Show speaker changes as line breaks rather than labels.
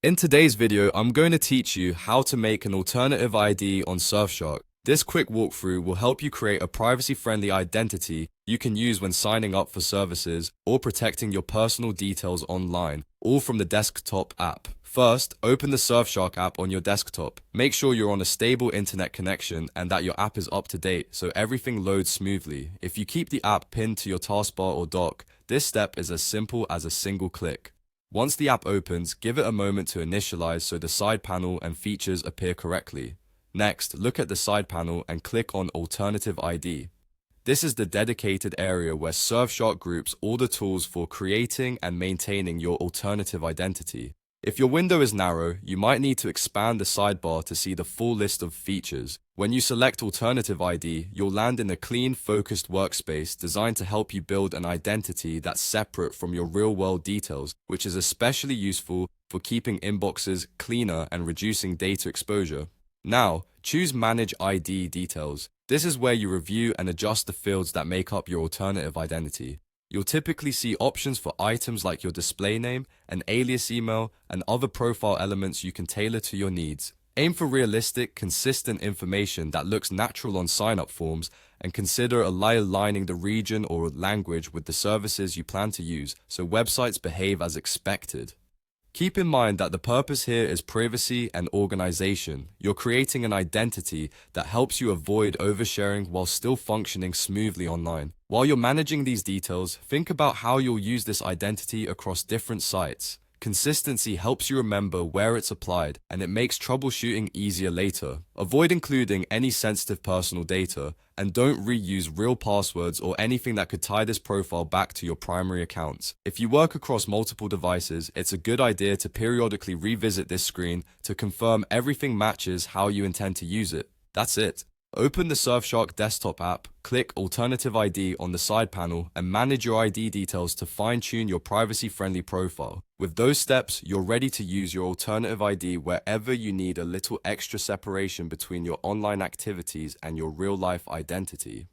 In today's video, I'm going to teach you how to make an alternative ID on Surfshark. This quick walkthrough will help you create a privacy-friendly identity you can use when signing up for services or protecting your personal details online, all from the desktop app. First, open the Surfshark app on your desktop. Make sure you're on a stable internet connection and that your app is up to date so everything loads smoothly. If you keep the app pinned to your taskbar or dock, this step is as simple as a single click. Once the app opens, give it a moment to initialize so the side panel and features appear correctly. Next, look at the side panel and click on Alternative ID. This is the dedicated area where Surfshark groups all the tools for creating and maintaining your alternative identity. If your window is narrow, you might need to expand the sidebar to see the full list of features. When you select Alternative ID, you'll land in a clean, focused workspace designed to help you build an identity that's separate from your real-world details, which is especially useful for keeping inboxes cleaner and reducing data exposure. Now, choose Manage ID Details. This is where you review and adjust the fields that make up your alternative identity. You'll typically see options for items like your display name, an alias email, and other profile elements you can tailor to your needs. Aim for realistic, consistent information that looks natural on sign-up forms, and consider aligning the region or language with the services you plan to use so websites behave as expected. Keep in mind that the purpose here is privacy and organization. You're creating an identity that helps you avoid oversharing while still functioning smoothly online. While you're managing these details, think about how you'll use this identity across different sites. Consistency helps you remember where it's applied, and it makes troubleshooting easier later. Avoid including any sensitive personal data, and don't reuse real passwords or anything that could tie this profile back to your primary accounts. If you work across multiple devices, it's a good idea to periodically revisit this screen to confirm everything matches how you intend to use it. That's it. Open the Surfshark desktop app, click Alternative ID on the side panel, and manage your ID details to fine-tune your privacy-friendly profile. With those steps, you're ready to use your alternative ID wherever you need a little extra separation between your online activities and your real-life identity.